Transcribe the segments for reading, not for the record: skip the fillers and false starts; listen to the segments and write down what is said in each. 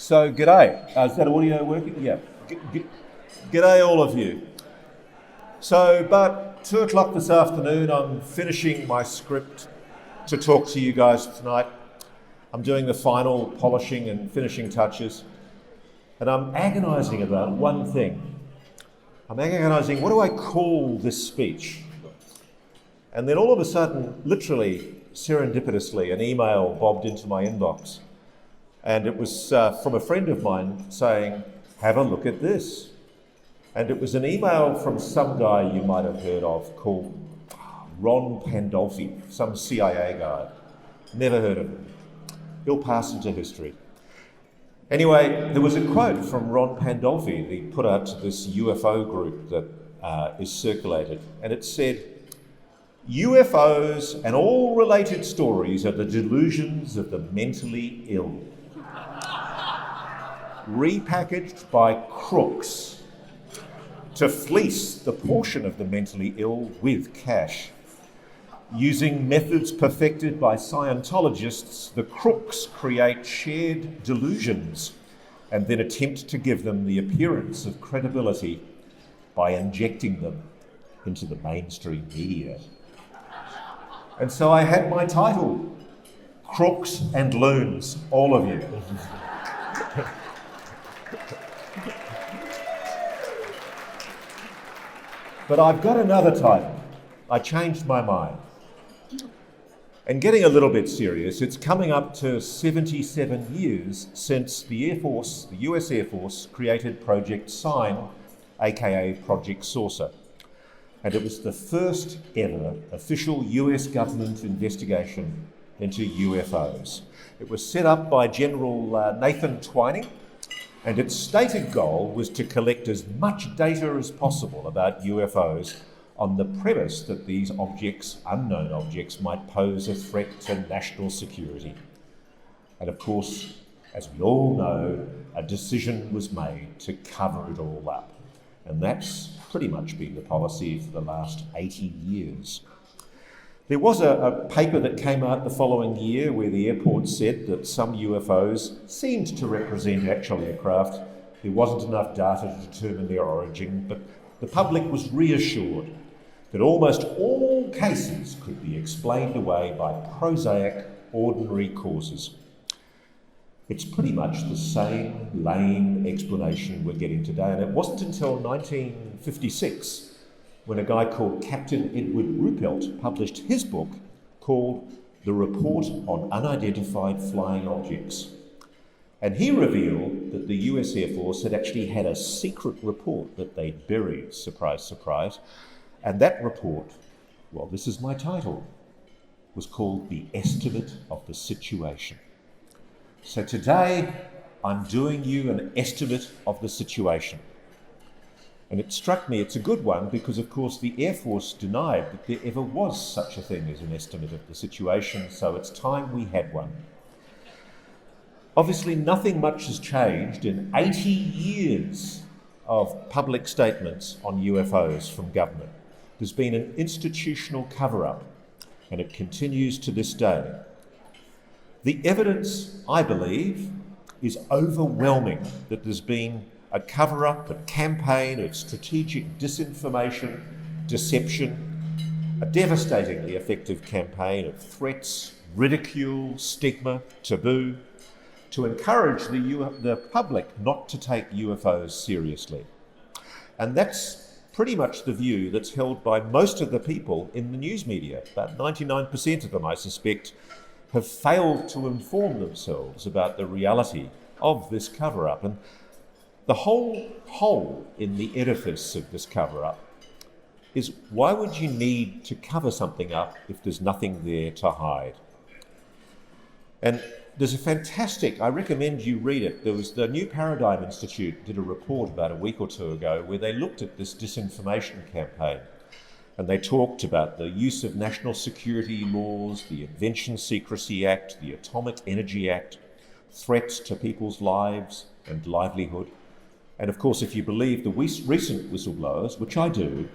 So, g'day. Is that audio working? Yeah. G'day, all of you. So, about 2 o'clock this afternoon, I'm finishing my script to talk to you guys tonight. I'm doing the final polishing and finishing touches. And I'm agonising about one thing. I'm agonising, what do I call this speech? And then all of a sudden, literally, serendipitously, an email bobbed into my inbox. And it was from a friend of mine saying, have a look at this. And it was an email from some guy you might have heard of called Ron Pandolfi, some CIA guy. Never heard of him. He'll pass into history. Anyway, there was a quote from Ron Pandolfi that he put out to this UFO group that is circulated. And it said, UFOs and all related stories are the delusions of the mentally ill. Repackaged by crooks to fleece the portion of the mentally ill with cash. Using methods perfected by Scientologists, the crooks create shared delusions and then attempt to give them the appearance of credibility by injecting them into the mainstream media. And so I had my title, Crooks and Loons, all of you. But I've got another title. I changed my mind. And getting a little bit serious, it's coming up to 77 years since the Air Force, the US Air Force, created Project Sign, aka Project Saucer. And it was the first ever official US government investigation into UFOs. It was set up by General Nathan Twining, and its stated goal was to collect as much data as possible about UFOs on the premise that these objects, unknown objects, might pose a threat to national security. And of course, as we all know, a decision was made to cover it all up. And that's pretty much been the policy for the last 80 years. There was a paper that came out the following year where the airport said that some UFOs seemed to represent actually a craft. There wasn't enough data to determine their origin, but the public was reassured that almost all cases could be explained away by prosaic, ordinary causes. It's pretty much the same lame explanation we're getting today, and it wasn't until 1956 when a guy called Captain Edward Ruppelt published his book called The Report on Unidentified Flying Objects. And he revealed that the US Air Force had actually had a secret report that they'd buried, surprise, surprise. And that report, well, this is my title, was called The Estimate of the Situation. So today, I'm doing you an estimate of the situation. And it struck me, it's a good one, because of course the Air Force denied that there ever was such a thing as an estimate of the situation, so it's time we had one. Obviously, nothing much has changed in 80 years of public statements on UFOs from government. There's been an institutional cover-up, and it continues to this day. The evidence, I believe, is overwhelming that there's been a cover-up, a campaign of strategic disinformation, deception, a devastatingly effective campaign of threats, ridicule, stigma, taboo, to encourage the public not to take UFOs seriously. And that's pretty much the view that's held by most of the people in the news media. About 99% of them, I suspect, have failed to inform themselves about the reality of this cover-up. And the whole hole in the edifice of this cover-up is, why would you need to cover something up if there's nothing there to hide? And there's a fantastic, I recommend you read it. There was the New Paradigm Institute did a report about a week or two ago where they looked at this disinformation campaign, and they talked about the use of national security laws, the Invention Secrecy Act, the Atomic Energy Act, threats to people's lives and livelihood. And of course, if you believe the recent whistleblowers, which I do,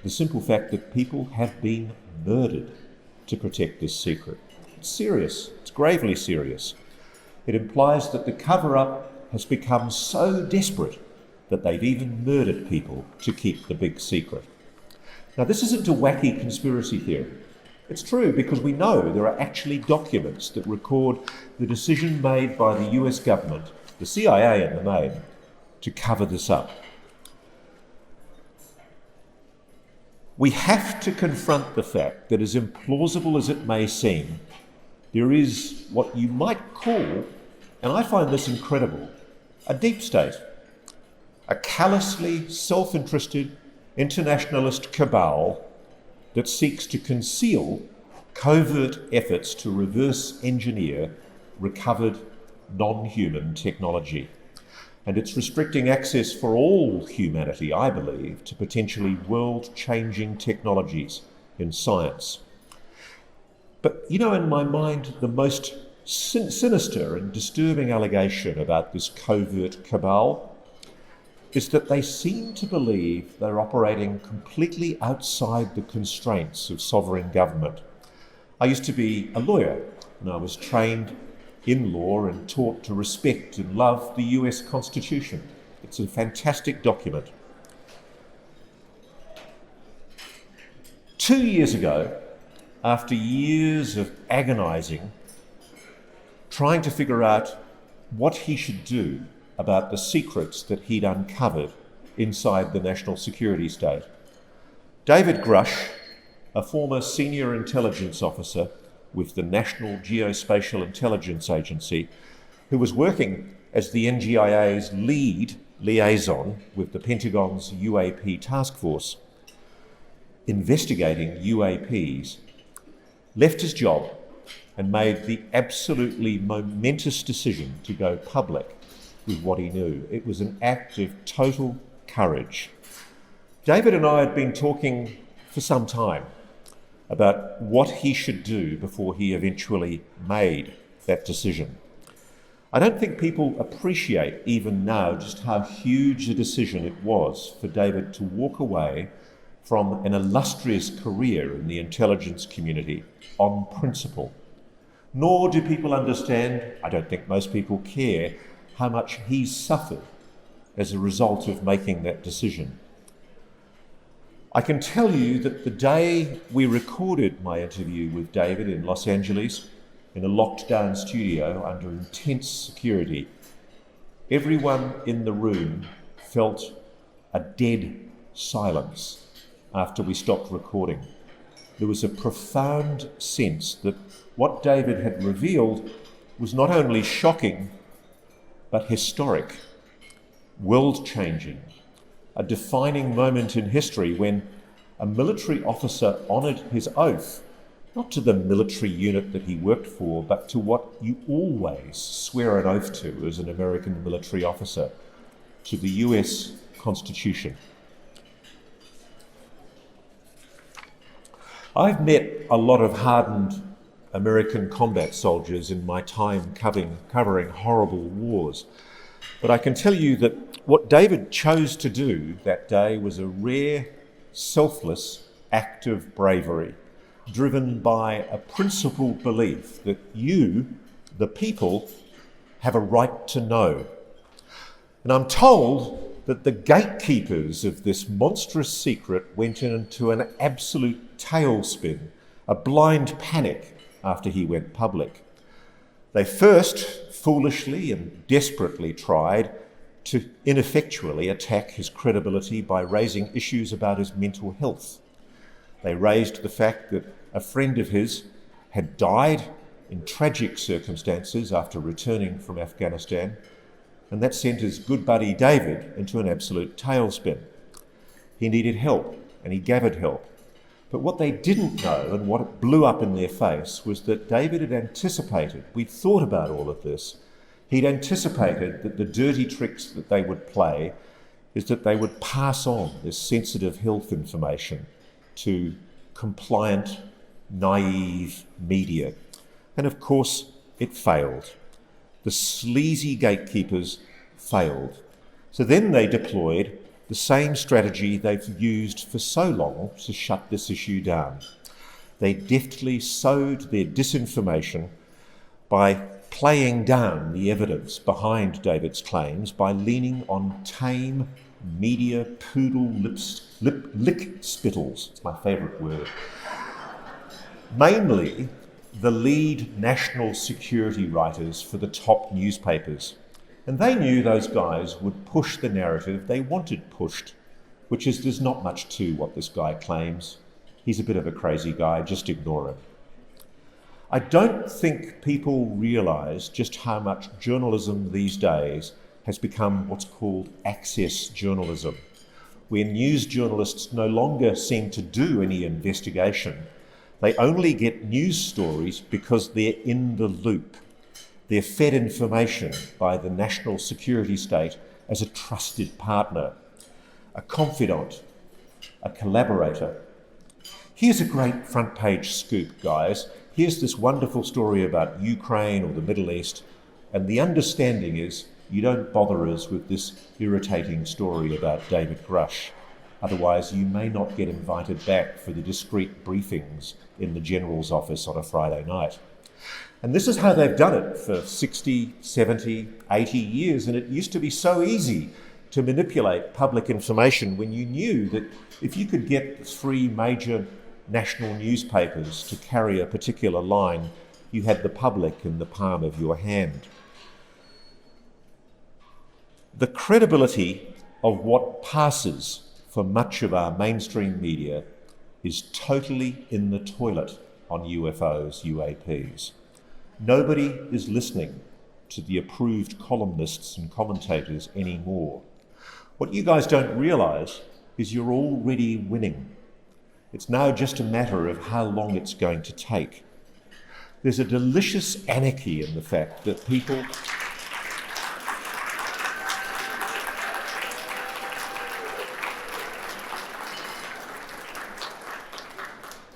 the simple fact that people have been murdered to protect this secret. It's serious. It's gravely serious. It implies that the cover-up has become so desperate that they've even murdered people to keep the big secret. Now, this isn't a wacky conspiracy theory. It's true because we know there are actually documents that record the decision made by the US government, the CIA in the main, to cover this up. We have to confront the fact that, as implausible as it may seem, there is what you might call, and I find this incredible, a deep state, a callously self-interested internationalist cabal that seeks to conceal covert efforts to reverse engineer recovered non-human technology. And it's restricting access for all humanity, I believe, to potentially world-changing technologies in science. But, you know, in my mind, the most sinister and disturbing allegation about this covert cabal is that they seem to believe they're operating completely outside the constraints of sovereign government. I used to be a lawyer, and I was trained in law and taught to respect and love the US Constitution. It's a fantastic document. 2 years ago, after years of agonising, trying to figure out what he should do about the secrets that he'd uncovered inside the national security state, David Grusch, a former senior intelligence officer with the National Geospatial Intelligence Agency, who was working as the NGIA's lead liaison with the Pentagon's UAP task force, investigating UAPs, left his job and made the absolutely momentous decision to go public with what he knew. It was an act of total courage. David and I had been talking for some time about what he should do before he eventually made that decision. I don't think people appreciate even now just how huge a decision it was for David to walk away from an illustrious career in the intelligence community on principle. Nor do people understand, I don't think most people care, how much he's suffered as a result of making that decision. I can tell you that the day we recorded my interview with David in Los Angeles, in a locked-down studio under intense security, everyone in the room felt a dead silence after we stopped recording. There was a profound sense that what David had revealed was not only shocking, but historic, world-changing, a defining moment in history when a military officer honoured his oath, not to the military unit that he worked for, but to what you always swear an oath to as an American military officer, to the US Constitution. I've met a lot of hardened American combat soldiers in my time covering horrible wars, but I can tell you that what David chose to do that day was a rare, selfless act of bravery, driven by a principled belief that you, the people, have a right to know. And I'm told that the gatekeepers of this monstrous secret went into an absolute tailspin, a blind panic after he went public. They first foolishly and desperately tried to ineffectually attack his credibility by raising issues about his mental health. They raised the fact that a friend of his had died in tragic circumstances after returning from Afghanistan, and that sent his good buddy David into an absolute tailspin. He needed help, and he gathered help. But what they didn't know, and what blew up in their face, was that David had anticipated, we'd thought about all of this, he'd anticipated that the dirty tricks that they would play is that they would pass on this sensitive health information to compliant, naive media. And of course, it failed. The sleazy gatekeepers failed. So then they deployed the same strategy they've used for so long to shut this issue down. They deftly sowed their disinformation by playing down the evidence behind David's claims by leaning on tame media poodle lick spittles. It's my favourite word. Mainly the lead national security writers for the top newspapers. And they knew those guys would push the narrative they wanted pushed, which is there's not much to what this guy claims. He's a bit of a crazy guy, just ignore him. I don't think people realise just how much journalism these days has become what's called access journalism, where news journalists no longer seem to do any investigation. They only get news stories because they're in the loop. They're fed information by the national security state as a trusted partner, a confidant, a collaborator. Here's a great front page scoop, guys. Here's this wonderful story about Ukraine or the Middle East, and the understanding is you don't bother us with this irritating story about David Grusch. Otherwise, you may not get invited back for the discreet briefings in the General's office on a Friday night. And this is how they've done it for 60, 70, 80 years, and it used to be so easy to manipulate public information when you knew that if you could get 3 major national newspapers to carry a particular line, you had the public in the palm of your hand. The credibility of what passes for much of our mainstream media is totally in the toilet on UFOs, UAPs. Nobody is listening to the approved columnists and commentators anymore. What you guys don't realise is you're already winning. It's now just a matter of how long it's going to take. There's a delicious anarchy in the fact that people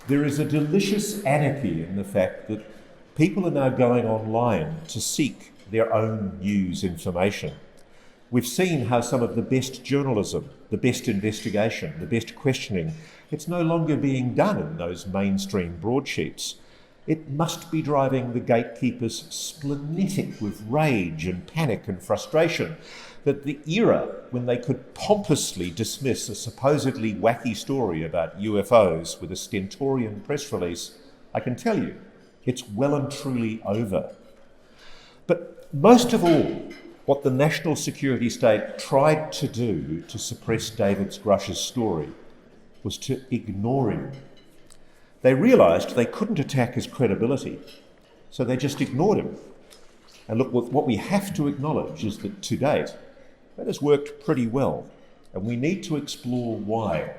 There is a delicious anarchy in the fact that people are now going online to seek their own news information. We've seen how some of the best journalism, the best investigation, the best questioning, it's no longer being done in those mainstream broadsheets. It must be driving the gatekeepers splenetic with rage and panic and frustration that the era when they could pompously dismiss a supposedly wacky story about UFOs with a stentorian press release, I can tell you, it's well and truly over. But most of all, what the national security state tried to do to suppress David Grusch's story was to ignore him. They realised they couldn't attack his credibility, so they just ignored him. And look, what we have to acknowledge is that to date, that has worked pretty well, and we need to explore why.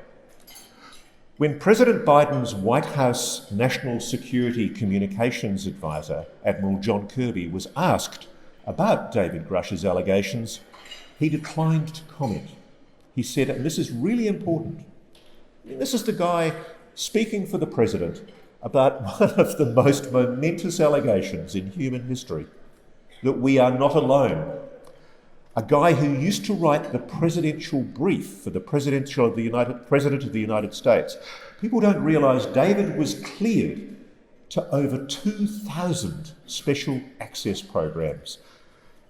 When President Biden's White House National Security Communications Advisor, Admiral John Kirby, was asked about David Grusch's allegations, he declined to comment. He said, and this is really important, this is the guy speaking for the president about one of the most momentous allegations in human history, that we are not alone. A guy who used to write the presidential brief for the President of the United States. People don't realise David was cleared to over 2,000 special access programs.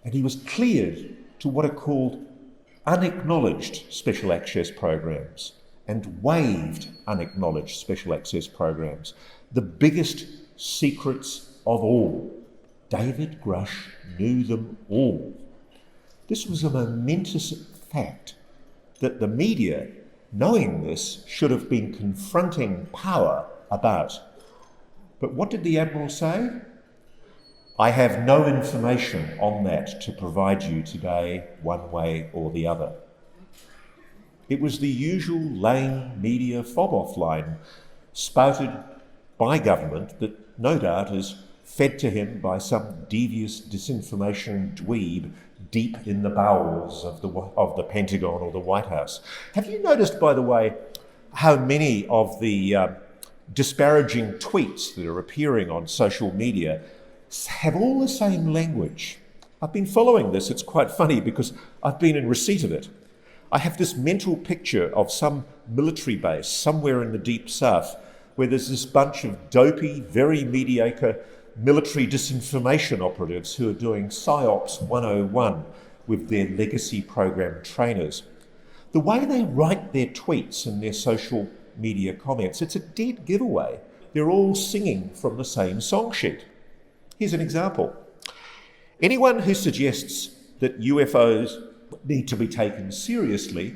And he was cleared to what are called unacknowledged special access programs and waived unacknowledged special access programs. The biggest secrets of all. David Grusch knew them all. This was a momentous fact that the media, knowing this, should have been confronting power about. But what did the Admiral say? I have no information on that to provide you today, one way or the other. It was the usual lame media fob-off line spouted by government that no doubt is fed to him by some devious disinformation dweeb deep in the bowels of the Pentagon or the White House. Have you noticed, by the way, how many of the disparaging tweets that are appearing on social media have all the same language? I've been following this. It's quite funny because I've been in receipt of it. I have this mental picture of some military base somewhere in the deep south where there's this bunch of dopey, very mediocre military disinformation operatives who are doing PSYOPs 101 with their legacy program trainers. The way they write their tweets and their social media comments, it's a dead giveaway. They're all singing from the same song sheet. Here's an example. Anyone who suggests that UFOs need to be taken seriously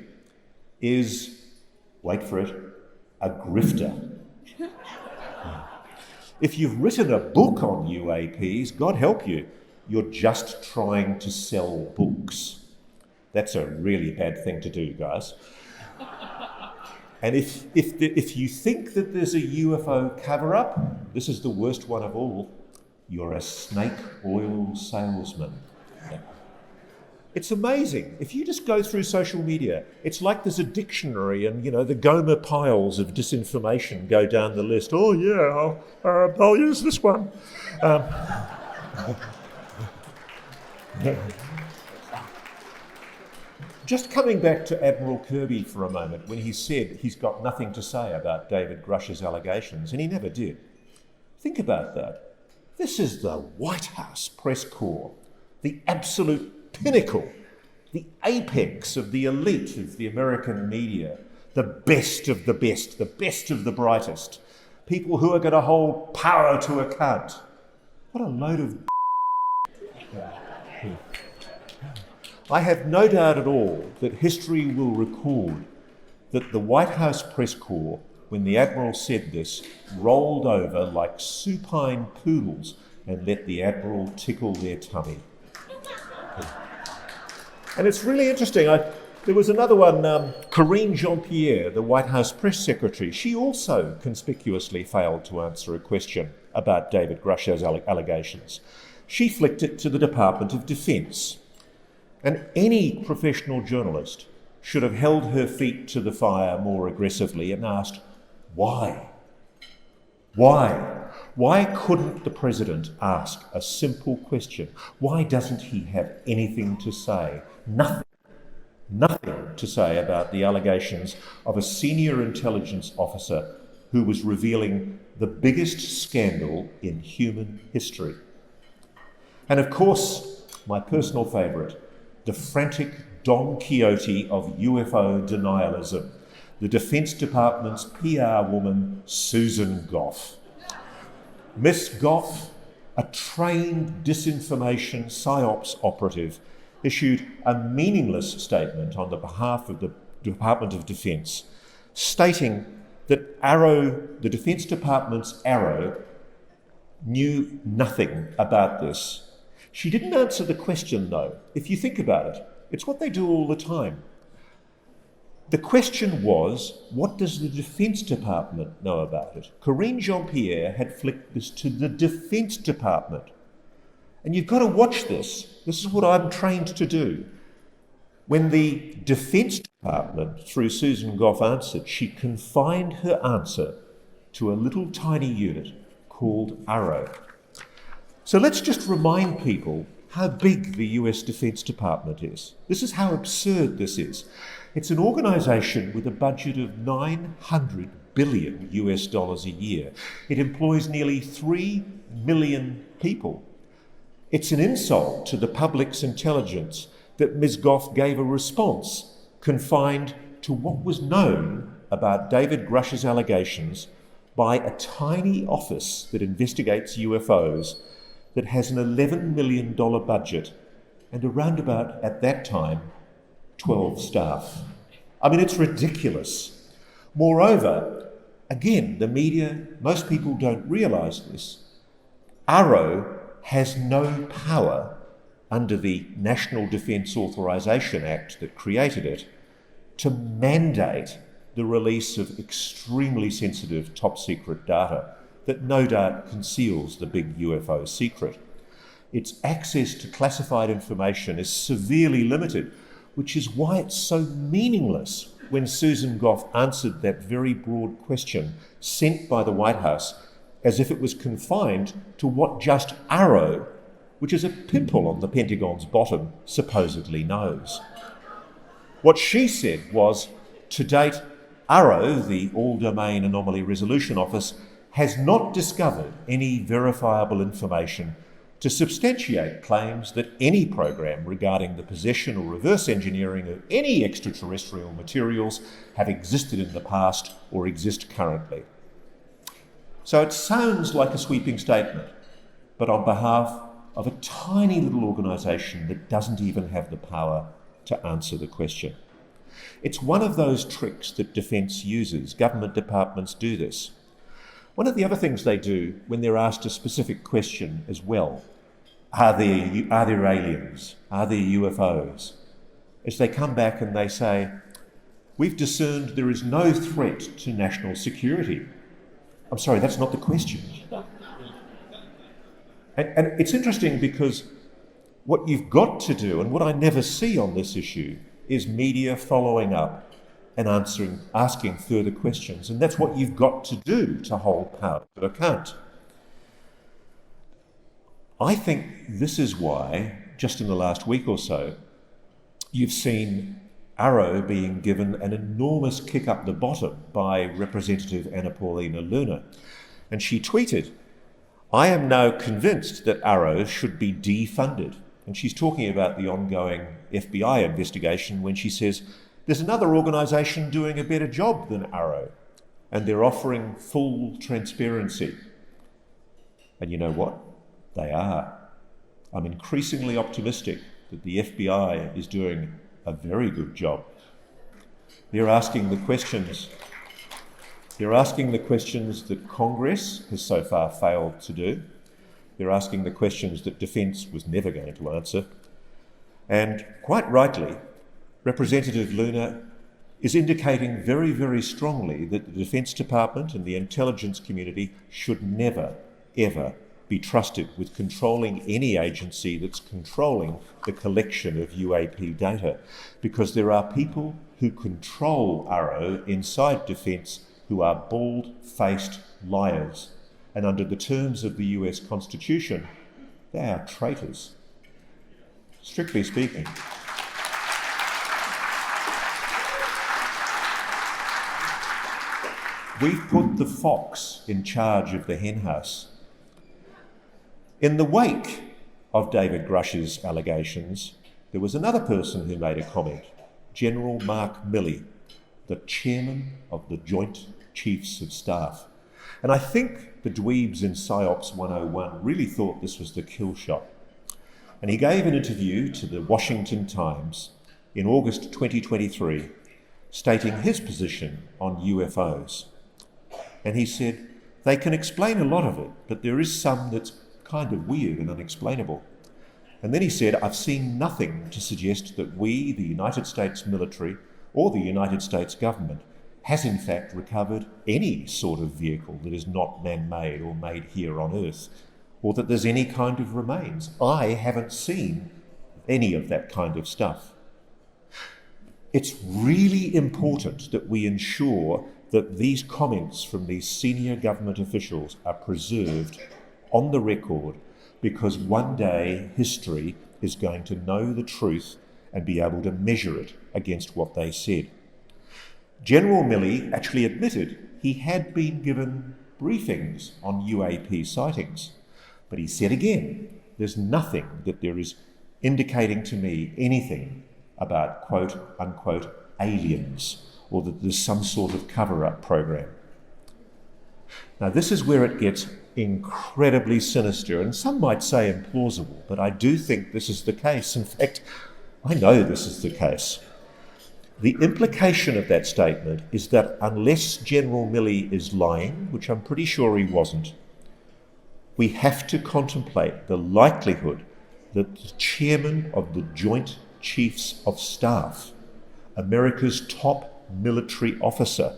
is, wait for it, a grifter. If you've written a book on UAPs, God help you, you're just trying to sell books. That's a really bad thing to do, guys. And if you think that there's a UFO cover-up, this is the worst one of all. You're a snake oil salesman. It's amazing. If you just go through social media, it's like there's a dictionary and, the Gomer piles of disinformation go down the list. Oh, yeah, I'll use this one. Just coming back to Admiral Kirby for a moment, when he said he's got nothing to say about David Grusch's allegations, and he never did. Think about that. This is the White House press corps, the absolute pinnacle, the apex of the elite of the American media, the best of the best, the best of the brightest, people who are going to hold power to account. What a load of I have no doubt at all that history will record that the White House press corps, when the Admiral said this, rolled over like supine poodles and let the Admiral tickle their tummy. And it's really interesting. There was another one, Karine Jean-Pierre, the White House press secretary. She also conspicuously failed to answer a question about David Grusch's allegations. She flicked it to the Department of Defense. And any professional journalist should have held her feet to the fire more aggressively and asked, why? Why? Why couldn't the president ask a simple question? Why doesn't he have anything to say? Nothing to say about the allegations of a senior intelligence officer who was revealing the biggest scandal in human history. And of course, my personal favourite, the frantic Don Quixote of UFO denialism, the Defence Department's PR woman, Susan Gough. Miss Gough, a trained disinformation PSYOPs operative, issued a meaningless statement on the behalf of the Department of Defence, stating that the Defence Department's Arrow knew nothing about this. She didn't answer the question, though. If you think about it, it's what they do all the time. The question was, what does the Defence Department know about it? Karine Jean-Pierre had flicked this to the Defence Department. And you've got to watch this. This is what I'm trained to do. When the Defence Department, through Susan Gough, answered, she confined her answer to a little tiny unit called Arrow. So let's just remind people how big the US Defence Department is. This is how absurd this is. It's an organisation with a budget of $900 billion US dollars a year. It employs nearly 3 million people. It's an insult to the public's intelligence that Ms. Gough gave a response confined to what was known about David Grusch's allegations by a tiny office that investigates UFOs that has an $11 million budget and around about, at that time, 12 staff. I mean, it's ridiculous. Moreover, again, the media, most people don't realise this. Arrow has no power under the National Defence Authorisation Act that created it to mandate the release of extremely sensitive top secret data that no doubt conceals the big UFO secret. Its access to classified information is severely limited, which is why it's so meaningless when Susan Gough answered that very broad question sent by the White House as if it was confined to what just Arrow, which is a pimple on the Pentagon's bottom, supposedly knows. What she said was, to date, Arrow, the All-Domain Anomaly Resolution Office, has not discovered any verifiable information to substantiate claims that any program regarding the possession or reverse engineering of any extraterrestrial materials have existed in the past or exist currently. So it sounds like a sweeping statement, but on behalf of a tiny little organisation that doesn't even have the power to answer the question. It's one of those tricks that defence uses. Government departments do this. One of the other things they do when they're asked a specific question as well, are there aliens? Are there UFOs? Is they come back and they say, we've discerned there is no threat to national security. I'm sorry, that's not the question. And it's interesting because what you've got to do, and what I never see on this issue, is media following up and asking further questions. And that's what you've got to do to hold power to account. I think this is why, just in the last week or so, you've seen Arrow being given an enormous kick up the bottom by Representative Anna Paulina Luna. And she tweeted, "I am now convinced that Arrow should be defunded." And she's talking about the ongoing FBI investigation when she says, there's another organisation doing a better job than Arrow, and they're offering full transparency. And you know what? They are. I'm increasingly optimistic that the FBI is doing a very good job. They're asking the questions. They're asking the questions that Congress has so far failed to do. They're asking the questions that Defence was never going to answer. And quite rightly, Representative Luna is indicating very, very strongly that the Defence Department and the intelligence community should never, ever be trusted with controlling any agency that's controlling the collection of UAP data, because there are people who control Arrow inside Defence who are bald-faced liars. And under the terms of the US Constitution, they are traitors. Strictly speaking. We've put the fox in charge of the henhouse. In the wake of David Grusch's allegations, there was another person who made a comment, General Mark Milley, the chairman of the Joint Chiefs of Staff. And I think the dweebs in PSYOPS 101 really thought this was the kill shot. And he gave an interview to the Washington Times in August 2023, stating his position on UFOs. And he said, they can explain a lot of it, but there is some that's kind of weird and unexplainable. And then he said, I've seen nothing to suggest that we, the United States military, or the United States government, has in fact recovered any sort of vehicle that is not man-made or made here on Earth, or that there's any kind of remains. I haven't seen any of that kind of stuff. It's really important that we ensure that these comments from these senior government officials are preserved on the record, because one day history is going to know the truth and be able to measure it against what they said. General Milley actually admitted he had been given briefings on UAP sightings, but he said again, there's nothing that there is indicating to me anything about quote unquote aliens, or that there's some sort of cover-up program. Now this is where it gets incredibly sinister, and some might say implausible, but I do think this is the case. In fact, I know this is the case. The implication of that statement is that unless General Milley is lying, which I'm pretty sure he wasn't, we have to contemplate the likelihood that the chairman of the Joint Chiefs of Staff, America's top military officer,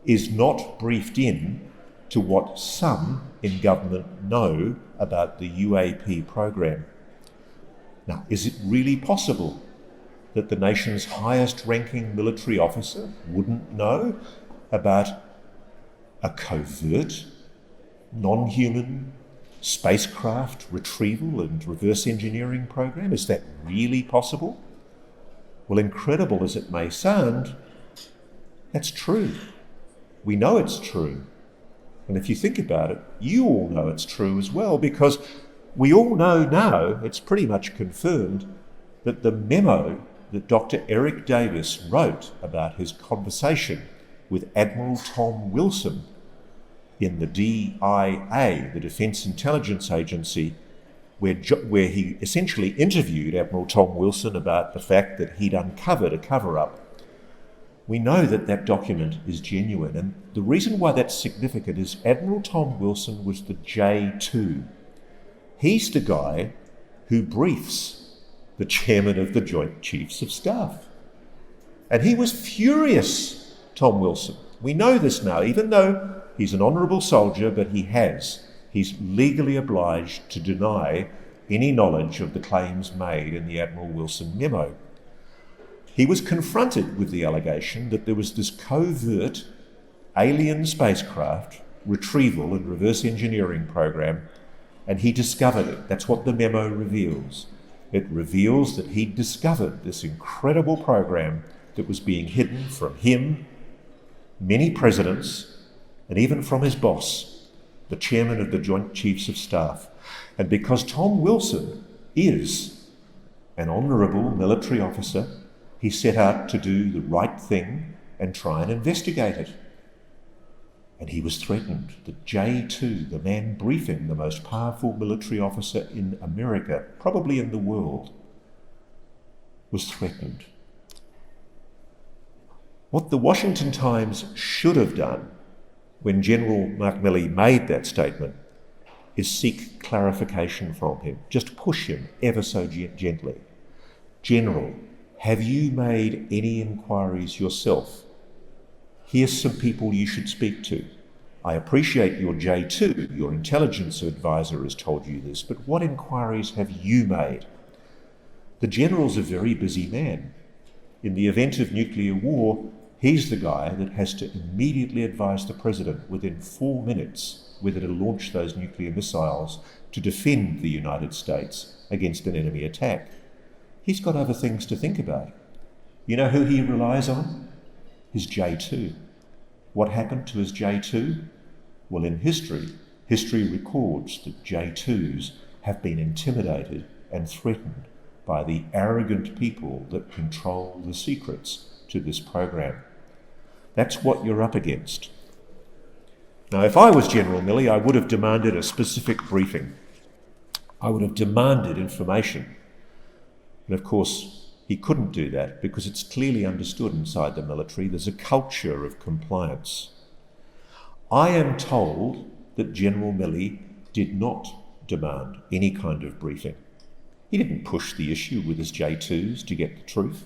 is not briefed in to what some in government know about the UAP program. Now, is it really possible that the nation's highest ranking military officer wouldn't know about a covert, non-human spacecraft retrieval and reverse engineering program? Is that really possible? Well, incredible as it may sound, that's true. We know it's true. And if you think about it, you all know it's true as well, because we all know now, it's pretty much confirmed, that the memo that Dr. Eric Davis wrote about his conversation with Admiral Tom Wilson in the DIA, the Defence Intelligence Agency, where he essentially interviewed Admiral Tom Wilson about the fact that he'd uncovered a cover-up. We know that that document is genuine, and the reason why that's significant is Admiral Tom Wilson was the J2. He's the guy who briefs the chairman of the Joint Chiefs of Staff. And he was furious, Tom Wilson. We know this now, even though he's an honourable soldier, but he's legally obliged to deny any knowledge of the claims made in the Admiral Wilson memo. He was confronted with the allegation that there was this covert alien spacecraft retrieval and reverse engineering program, and he discovered it. That's what the memo reveals. It reveals that he'd discovered this incredible program that was being hidden from him, many presidents, and even from his boss, the chairman of the Joint Chiefs of Staff. And because Tom Wilson is an honourable military officer, he set out to do the right thing and try and investigate it. And he was threatened. The J2, the man briefing the most powerful military officer in America, probably in the world, was threatened. What the Washington Times should have done when General Mark Milley made that statement is seek clarification from him. Just push him ever so gently. General, have you made any inquiries yourself? Here's some people you should speak to. I appreciate your J2, your intelligence advisor, has told you this, but what inquiries have you made? The general's a very busy man. In the event of nuclear war, he's the guy that has to immediately advise the president within 4 minutes whether to launch those nuclear missiles to defend the United States against an enemy attack. He's got other things to think about. You know who he relies on? His J2. What happened to his J2? Well, in history records that J2s have been intimidated and threatened by the arrogant people that control the secrets to this program. That's what you're up against. Now, if I was General Milley, I would have demanded a specific briefing. I would have demanded information. And of course, he couldn't do that because it's clearly understood inside the military there's a culture of compliance. I am told that General Milley did not demand any kind of briefing. He didn't push the issue with his J2s to get the truth.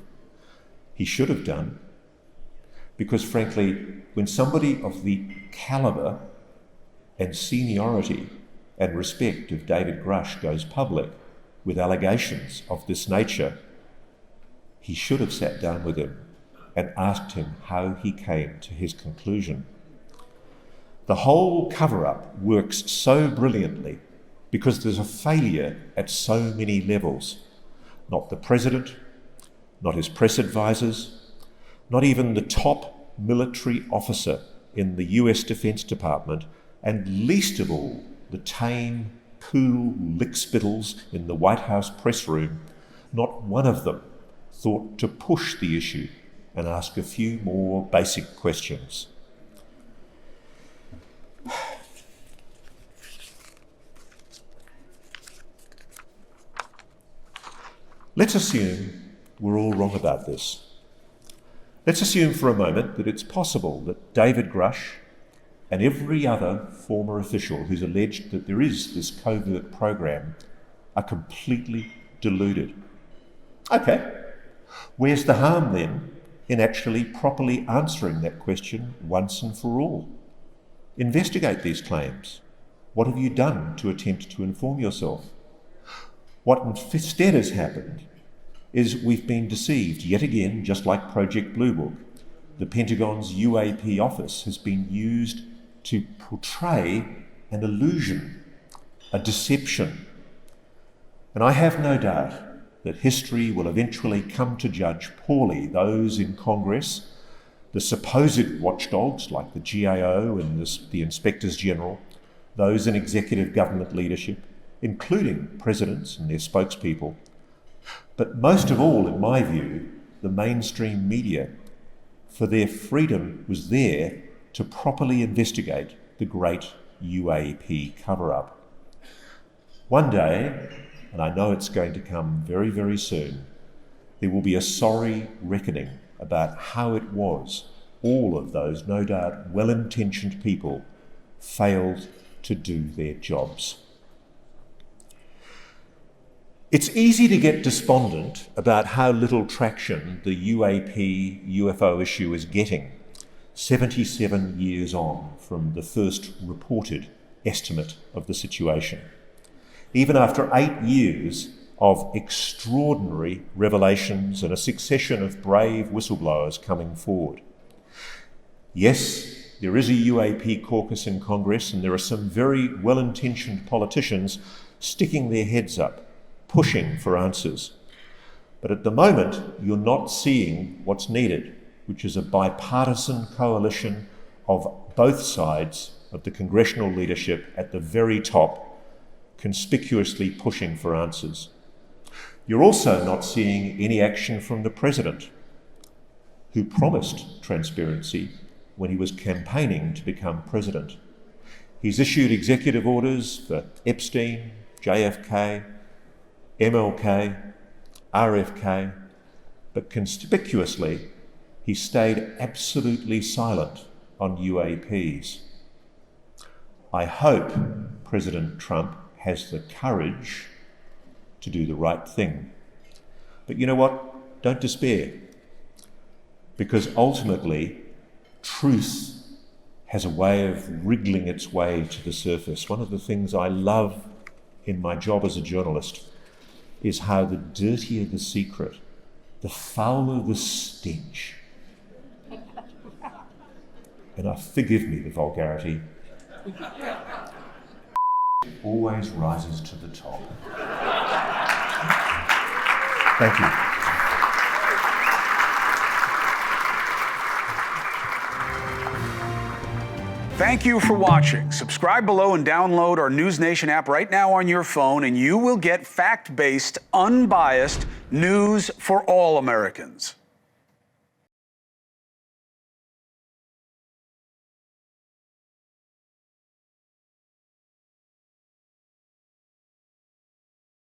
He should have done. Because frankly, when somebody of the calibre and seniority and respect of David Grusch goes public with allegations of this nature, he should have sat down with him and asked him how he came to his conclusion. The whole cover-up works so brilliantly because there's a failure at so many levels. Not the president, not his press advisors, not even the top military officer in the US Defense Department, and least of all, the tame, cool lickspittles in the White House press room. Not one of them thought to push the issue and ask a few more basic questions. Let's assume we're all wrong about this. Let's assume for a moment that it's possible that David Grusch and every other former official who's alleged that there is this covert program are completely deluded. Okay, where's the harm then in actually properly answering that question once and for all? Investigate these claims. What have you done to attempt to inform yourself? What instead has happened is we've been deceived yet again, just like Project Blue Book. The Pentagon's UAP office has been used to portray an illusion, a deception. And I have no doubt that history will eventually come to judge poorly those in Congress The supposed watchdogs like the GAO and the Inspectors General, those in executive government leadership, including presidents and their spokespeople, but most of all, in my view, the mainstream media, for their freedom was there to properly investigate the great UAP cover-up. One day, and I know it's going to come very, very soon, there will be a sorry reckoning about how it was all of those, no doubt, well-intentioned people failed to do their jobs. It's easy to get despondent about how little traction the UAP UFO issue is getting, 77 years on from the first reported estimate of the situation. Even after 8 years of extraordinary revelations and a succession of brave whistleblowers coming forward. Yes, there is a UAP caucus in Congress, and there are some very well-intentioned politicians sticking their heads up, pushing for answers. But at the moment, you're not seeing what's needed, which is a bipartisan coalition of both sides of the congressional leadership at the very top, conspicuously pushing for answers. You're also not seeing any action from the president, who promised transparency when he was campaigning to become president. He's issued executive orders for Epstein, JFK, MLK, RFK, but conspicuously, he stayed absolutely silent on UAPs. I hope President Trump has the courage to do the right thing. But you know what? Don't despair, because ultimately, truth has a way of wriggling its way to the surface. One of the things I love in my job as a journalist is how the dirtier the secret, the fouler the stench. And forgive me the vulgarity, always rises to the top. Thank you. Thank you for watching. Subscribe below and download our NewsNation app right now on your phone, and you will get fact-based, unbiased news for all Americans.